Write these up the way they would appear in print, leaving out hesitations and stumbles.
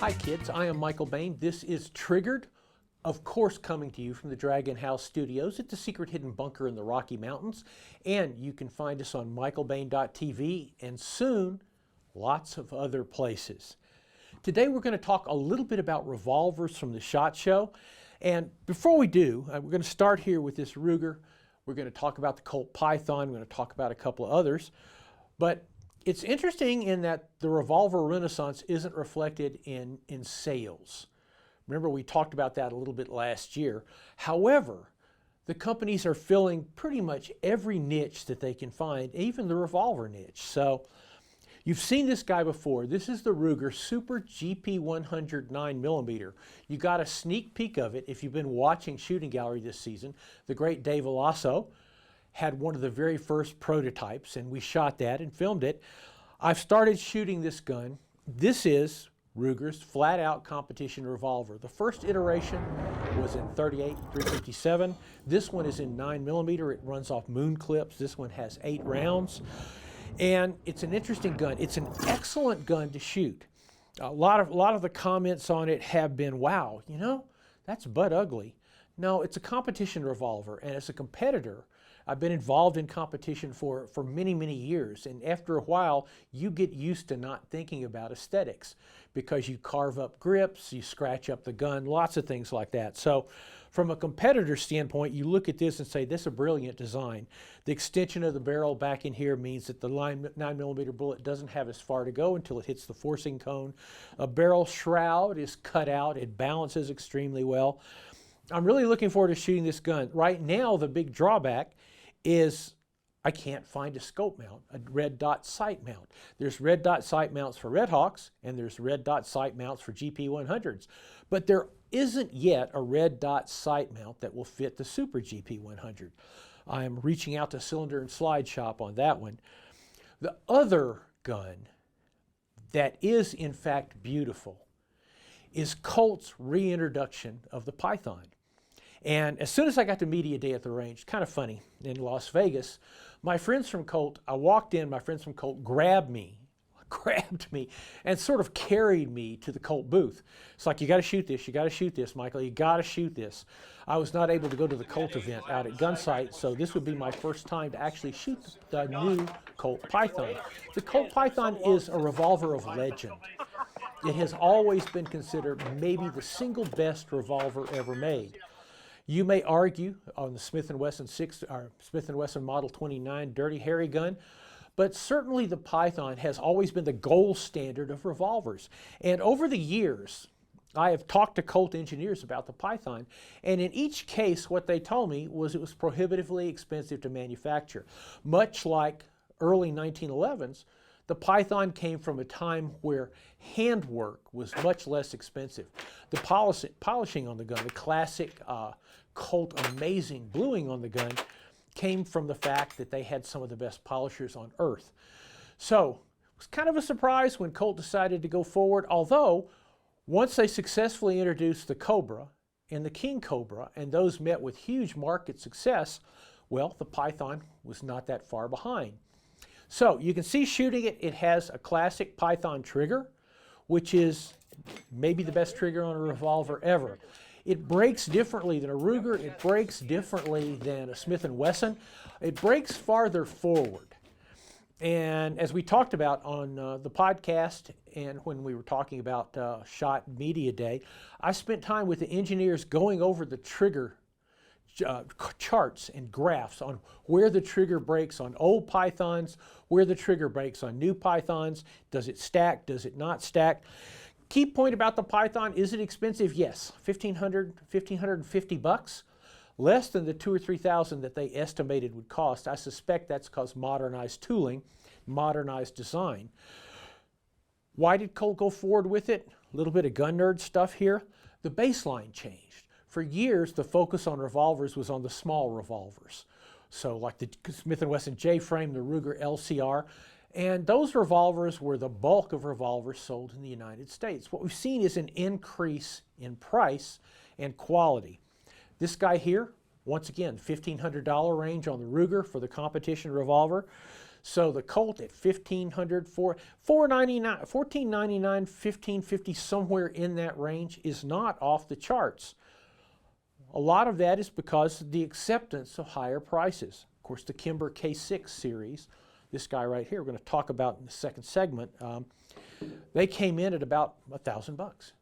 Hi kids, I am Michael Bane. This is Triggered, of course coming to you from the Dragon House Studios at the secret hidden bunker in the Rocky Mountains. And you can find us on michaelbane.tv and soon lots of other places. Today we're going to talk a little bit about revolvers from the SHOT Show. And before we do, we're going to start here with this Ruger. We're going to talk about the Colt Python. We're going to talk about a couple of others. But it's interesting in that the revolver renaissance isn't reflected in sales. Remember, we talked about that a little bit last year. However, the companies are filling pretty much every niche that they can find, even the revolver niche. So you've seen this guy before. This is the Ruger Super GP 100 9mm. You got a sneak peek of it if you've been watching Shooting Gallery this season. The great Dave Alasso had one of the very first prototypes, and we shot that and filmed it. I've started shooting this gun. This is Ruger's flat-out competition revolver. The first iteration was in 38-357. This one is in 9mm. It runs off moon clips. This one has 8 rounds. And it's an interesting gun. It's an excellent gun to shoot. A lot of the comments on it have been, wow, you know, that's butt ugly. No, it's a competition revolver, and as a competitor, I've been involved in competition for many, many years, and after a while, you get used to not thinking about aesthetics because you carve up grips, you scratch up the gun, lots of things like that. So from a competitor standpoint, you look at this and say, this is a brilliant design. The extension of the barrel back in here means that the 9mm bullet doesn't have as far to go until it hits the forcing cone. A barrel shroud is cut out. It balances extremely well. I'm really looking forward to shooting this gun. Right now, the big drawback is I can't find a scope mount, a red dot sight mount. There's red dot sight mounts for Red Hawks, and there's red dot sight mounts for GP 100s. But there isn't yet a red dot sight mount that will fit the Super GP 100. I am reaching out to Cylinder and Slide Shop on that one. The other gun that is in fact beautiful is Colt's reintroduction of the Python. And as soon as I got to media day at the range, kind of funny, in Las Vegas, my friends from Colt, I walked in, my friends from Colt grabbed me, and sort of carried me to the Colt booth. It's like, you got to shoot this, Michael, you got to shoot this. I was not able to go to the Colt event out at Gunsight, so this would be my first time to actually shoot the new Colt Python. The Colt Python is a revolver of legend. It has always been considered maybe the single best revolver ever made. You may argue on the Smith & Wesson Smith & Wesson Model 29 Dirty Harry gun, but certainly the Python has always been the gold standard of revolvers. And over the years, I have talked to Colt engineers about the Python, and in each case, what they told me was it was prohibitively expensive to manufacture. Much like early 1911s, the Python came from a time where handwork was much less expensive. The polishing on the gun, the classic Colt amazing bluing on the gun, came from the fact that they had some of the best polishers on earth. So it was kind of a surprise when Colt decided to go forward, although once they successfully introduced the Cobra and the King Cobra, and those met with huge market success, well, the Python was not that far behind. So you can see shooting it, it has a classic Python trigger, which is maybe the best trigger on a revolver ever. It breaks differently than a Ruger, it breaks differently than a Smith & Wesson. It breaks farther forward. And as we talked about on the podcast and when we were talking about SHOT Media Day, I spent time with the engineers going over the trigger charts and graphs on where the trigger breaks on old Pythons, where the trigger breaks on new Pythons. Does it stack? Does it not stack? Key point about the Python, is it expensive? Yes, $1,550, less than the $2,000 or $3,000 that they estimated would cost. I suspect that's because modernized tooling, modernized design. Why did Colt go forward with it? A little bit of gun nerd stuff here. The baseline changed. For years, the focus on revolvers was on the small revolvers. So like the Smith & Wesson J-frame, the Ruger LCR, and those revolvers were the bulk of revolvers sold in the United States. What we've seen is an increase in price and quality. This guy here, once again, $1,500 range on the Ruger for the competition revolver. So the Colt at $1,500 for $499, $1,499, $1,550, somewhere in that range is not off the charts. A lot of that is because of the acceptance of higher prices. Of course, the Kimber K6 series, this guy right here, we're going to talk about in the second segment, they came in at about $1,000,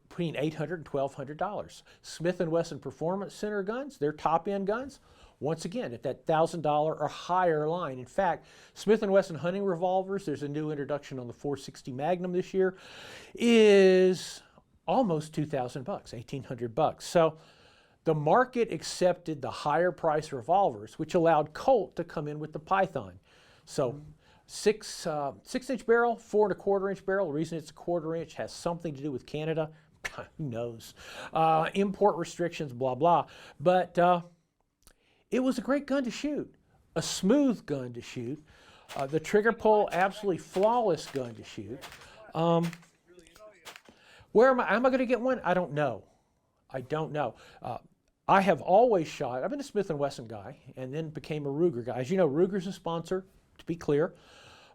between $800 and $1,200. Smith & Wesson Performance Center guns, their top-end guns, once again, at that $1,000 or higher line. In fact, Smith & Wesson hunting revolvers, there's a new introduction on the 460 Magnum this year, is almost $2,000, $1,800. So the market accepted the higher price revolvers, which allowed Colt to come in with the Python. So 6-inch barrel, 4 1/4 inch barrel. The reason it's a 1/4 inch has something to do with Canada. Who knows? Import restrictions, blah, blah. But it was a great gun to shoot, a smooth gun to shoot. The trigger pull, absolutely flawless gun to shoot. Where am I going to get one? I don't know. I don't know. I have always shot, I've been a Smith & Wesson guy and then became a Ruger guy. As you know, Ruger's a sponsor, to be clear.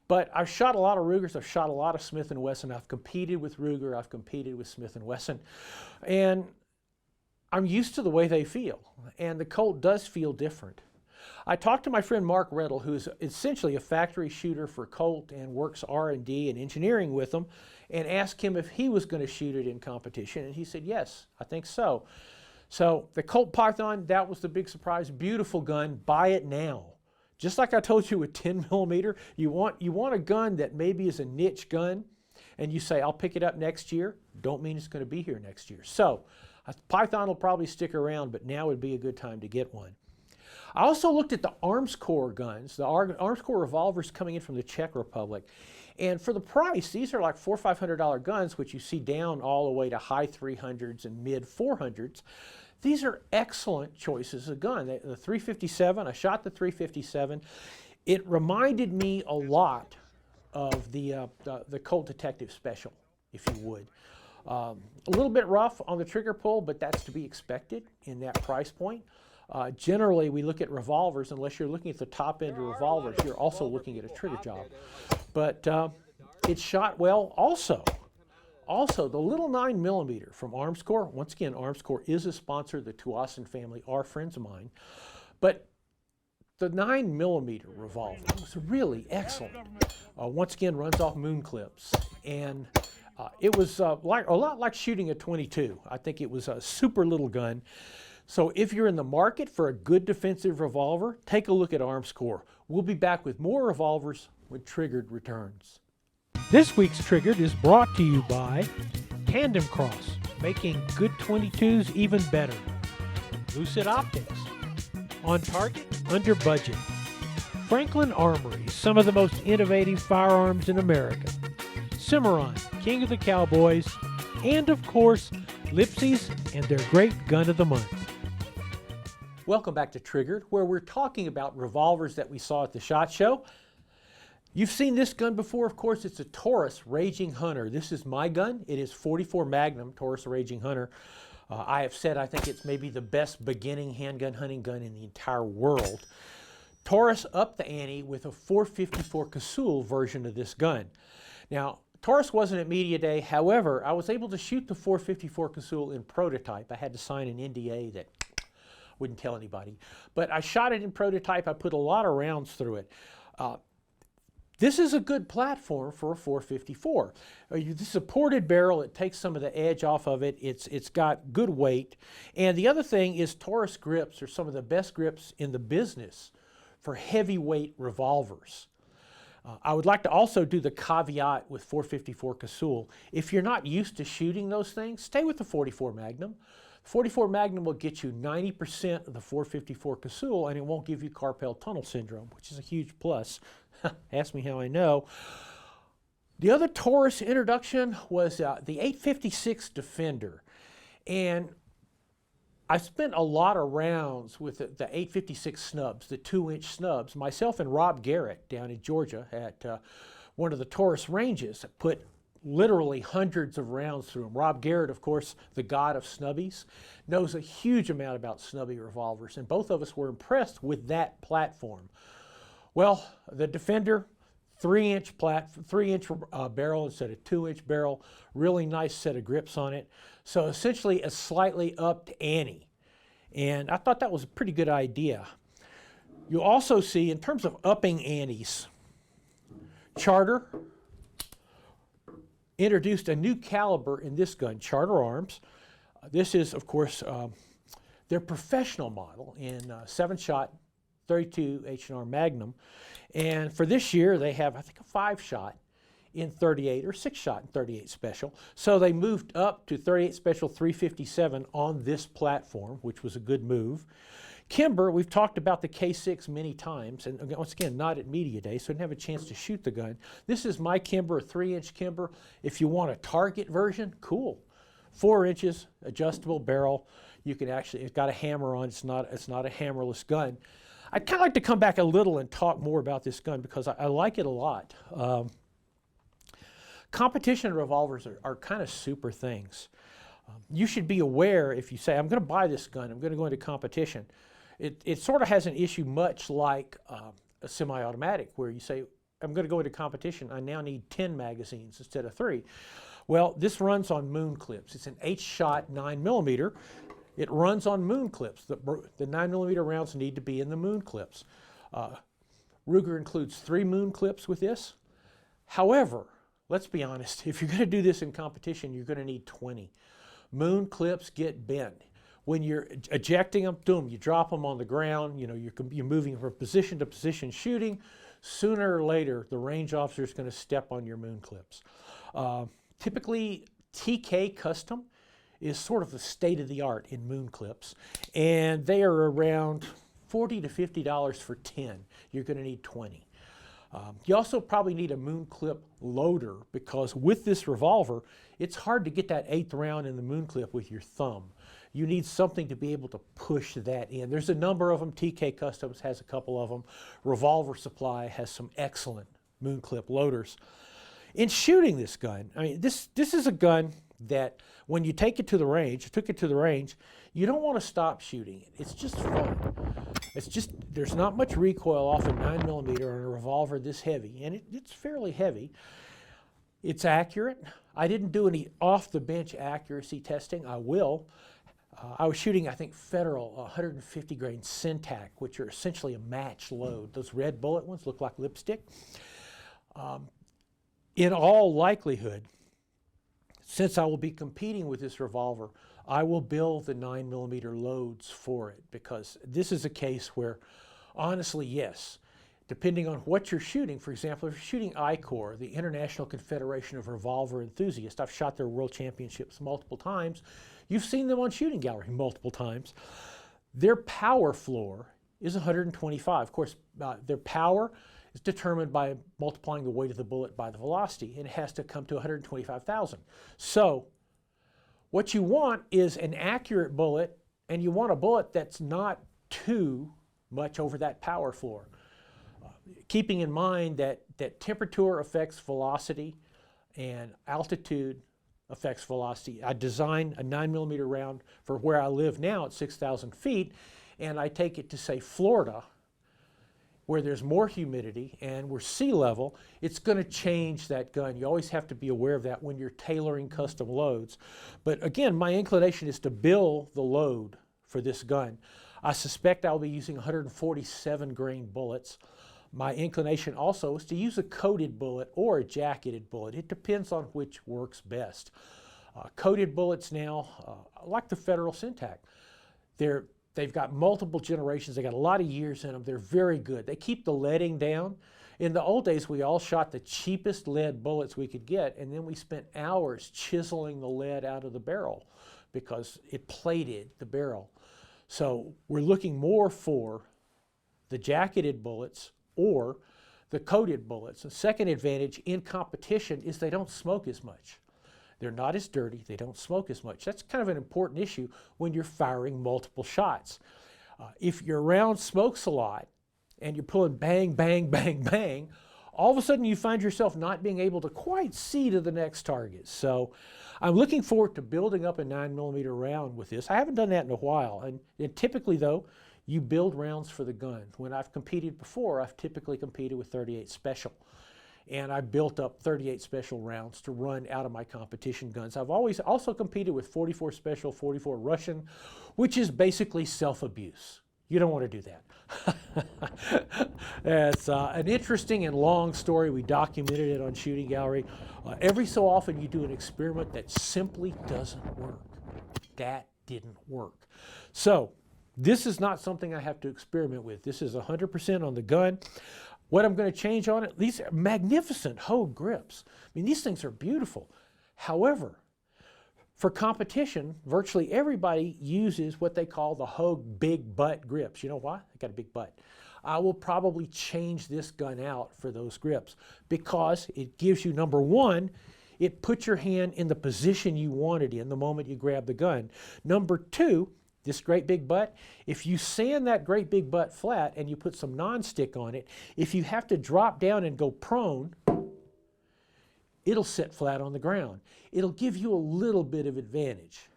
But I've shot a lot of Rugers, I've shot a lot of Smith & Wesson. I've competed with Ruger, I've competed with Smith & Wesson. And I'm used to the way they feel. And the Colt does feel different. I talked to my friend Mark Rettel, who's essentially a factory shooter for Colt and works R&D and engineering with them, and asked him if he was going to shoot it in competition. And he said, yes, I think so. So the Colt Python, that was the big surprise. Beautiful gun, buy it now. Just like I told you with 10 millimeter, you want a gun that maybe is a niche gun, and you say, I'll pick it up next year. Don't mean it's going to be here next year. So Python will probably stick around, but now would be a good time to get one. I also looked at the Armscor guns, the Armscor revolvers coming in from the Czech Republic. And for the price, these are like $400 or $500 guns, which you see down all the way to high 300s and mid 400s. These are excellent choices of gun. The 357, I shot the 357. It reminded me a lot of the Colt Detective Special, if you would. A little bit rough on the trigger pull, but that's to be expected in that price point. Generally, we look at revolvers, unless you're looking at the top end of revolvers, you're also looking at a trigger job. But it shot well also. Also, the little 9mm from Armscor, once again, Armscor is a sponsor, the Tuasin family are friends of mine, but the 9mm revolver was really excellent. Once again, runs off moon clips, and it was a lot like shooting a .22. I think it was a super little gun. So if you're in the market for a good defensive revolver, take a look at Armscor. We'll be back with more revolvers when Triggered returns. This week's Triggered is brought to you by Tandem Cross, making good .22s even better. Lucid Optics, on target, under budget. Franklin Armory, some of the most innovative firearms in America. Cimarron, King of the Cowboys, and of course, Lipsy's and their great gun of the month. Welcome back to Triggered, where we're talking about revolvers that we saw at the SHOT Show. You've seen this gun before, of course. It's a Taurus Raging Hunter. This is my gun. It is .44 Magnum Taurus Raging Hunter. I have said I think it's maybe the best beginning handgun hunting gun in the entire world. Taurus upped the ante with a .454 Casull version of this gun. Now, Taurus wasn't at Media Day. However, I was able to shoot the .454 Casull in prototype. I had to sign an NDA that wouldn't tell anybody. But I shot it in prototype. I put a lot of rounds through it. This is a good platform for a .454. The supported barrel, it takes some of the edge off of it. It's got good weight. And the other thing is Taurus grips are some of the best grips in the business for heavyweight revolvers. I would like to also do the caveat with .454 Casull. If you're not used to shooting those things, stay with the .44 Magnum. 44 Magnum will get you 90% of the .454 Casull, and it won't give you carpal tunnel syndrome, which is a huge plus. Ask me how I know. The other Taurus introduction was the 856 Defender, and I spent a lot of rounds with the 856 snubs, the 2-inch snubs. Myself and Rob Garrett down in Georgia at one of the Taurus ranges put literally hundreds of rounds through them. Rob Garrett, of course, the god of snubbies, knows a huge amount about snubby revolvers, and both of us were impressed with that platform. Well, the Defender, 3-inch barrel instead of 2-inch barrel. Really nice set of grips on it. So essentially a slightly upped ante. And I thought that was a pretty good idea. You'll also see, in terms of upping antes, Charter introduced a new caliber in this gun, Charter Arms. This is, of course, their professional model in 7-shot 32 H&R Magnum. And for this year, they have, I think, a 5-shot in 38 or 6-shot in 38 Special. So they moved up to 38 Special 357 on this platform, which was a good move. Kimber, we've talked about the K6 many times, and once again, not at Media Day, so I didn't have a chance to shoot the gun. This is my Kimber, a 3-inch Kimber. If you want a target version, cool. 4 inches, adjustable barrel. You can actually, it's got a hammer on, it's not a hammerless gun. I'd kind of like to come back a little and talk more about this gun because I like it a lot. Competition revolvers are kind of super things. You should be aware if you say, I'm going to buy this gun, I'm going to go into competition. It sort of has an issue much like a semi-automatic where you say, I'm going to go into competition, I now need 10 magazines instead of 3. Well, this runs on moon clips. It's an 8-shot 9mm. It runs on moon clips. The 9mm rounds need to be in the moon clips. Ruger includes 3 moon clips with this. However, let's be honest, if you're going to do this in competition, you're going to need 20. Moon clips get bent. When you're ejecting them, boom, you drop them on the ground, you know, you're moving from position to position shooting. Sooner or later, the range officer is going to step on your moon clips. Typically, TK Custom is sort of the state of the art in moon clips, and they are around $40 to $50 for 10. You're going to need 20. You also probably need a moon clip loader because with this revolver, it's hard to get that 8th round in the moon clip with your thumb. You need something to be able to push that in. There's a number of them. TK Customs has a couple of them. Revolver Supply has some excellent moon clip loaders. In shooting this gun, I mean, this is a gun that when you take it to the range, you don't want to stop shooting it. It's just fun. It's just, there's not much recoil off a 9mm on a revolver this heavy, and it's fairly heavy. It's accurate. I didn't do any off-the-bench accuracy testing. I will. I was shooting, I think, Federal 150 grain Syntac, which are essentially a match load. Those red bullet ones look like lipstick. In all likelihood, since I will be competing with this revolver, I will build the 9mm loads for it because this is a case where, honestly, yes, depending on what you're shooting, for example, if you're shooting ICOR, the International Confederation of Revolver Enthusiasts, I've shot their world championships multiple times. You've seen them on Shooting Gallery multiple times. Their power floor is 125. Of course, their power is determined by multiplying the weight of the bullet by the velocity, and it has to come to 125,000. So what you want is an accurate bullet, and you want a bullet that's not too much over that power floor. Keeping in mind that temperature affects velocity and altitude affects velocity. I designed a 9mm round for where I live now at 6,000 feet, and I take it to, say, Florida, where there's more humidity and we're sea level. It's going to change that gun. You always have to be aware of that when you're tailoring custom loads. But again, my inclination is to build the load for this gun. I suspect I'll be using 147 grain bullets. My inclination also is to use a coated bullet or a jacketed bullet. It depends on which works best. Coated bullets now, like the Federal Syntac, they've got multiple generations. They got a lot of years in them. They're very good. They keep the leading down. In the old days, we all shot the cheapest lead bullets we could get, and then we spent hours chiseling the lead out of the barrel because it plated the barrel. So we're looking more for the jacketed bullets or the coated bullets. The second advantage in competition is they don't smoke as much. They're not as dirty, they don't smoke as much. That's kind of an important issue when you're firing multiple shots. If your round smokes a lot and you're pulling bang, bang, bang, bang, all of a sudden you find yourself not being able to quite see to the next target. So I'm looking forward to building up a 9mm round with this. I haven't done that in a while, and typically though, You build rounds for the gun. When I've competed before, I've typically competed with 38 Special. And I built up 38 Special rounds to run out of my competition guns. I've always also competed with 44 Special, 44 Russian, which is basically self-abuse. You don't want to do that. It's an interesting and long story. We documented it on Shooting Gallery. Every so often you do an experiment that simply doesn't work. That didn't work. So this is not something I have to experiment with. This is 100% on the gun. What I'm going to change on it, these are magnificent Hogue grips. I mean, these things are beautiful. However, for competition, virtually everybody uses what they call the Hogue big butt grips. You know why? They got a big butt. I will probably change this gun out for those grips because it gives you, number one, it puts your hand in the position you want it in the moment you grab the gun. Number two, this great big butt, if you sand that great big butt flat and you put some non-stick on it, if you have to drop down and go prone, it'll sit flat on the ground. It'll give you a little bit of advantage.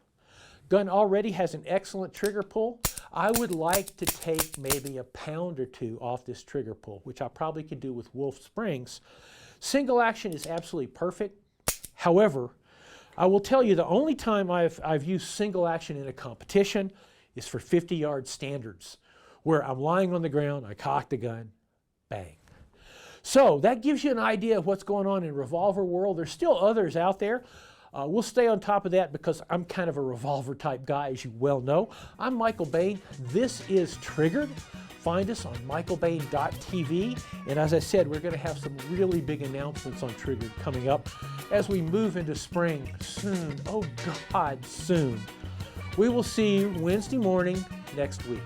Gun already has an excellent trigger pull. I would like to take maybe a pound or two off this trigger pull, which I probably could do with Wolf Springs. Single action is absolutely perfect. However, I will tell you the only time I've used single action in a competition is for 50-yard standards, where I'm lying on the ground, I cock the gun, bang. So that gives you an idea of what's going on in revolver world. There's still others out there. We'll stay on top of that because I'm kind of a revolver type guy, as you well know. I'm Michael Bane. This is Triggered. Find us on michaelbane.tv. And as I said, we're going to have some really big announcements on Triggered coming up as we move into spring soon. Oh God, soon. We will see you Wednesday morning next week.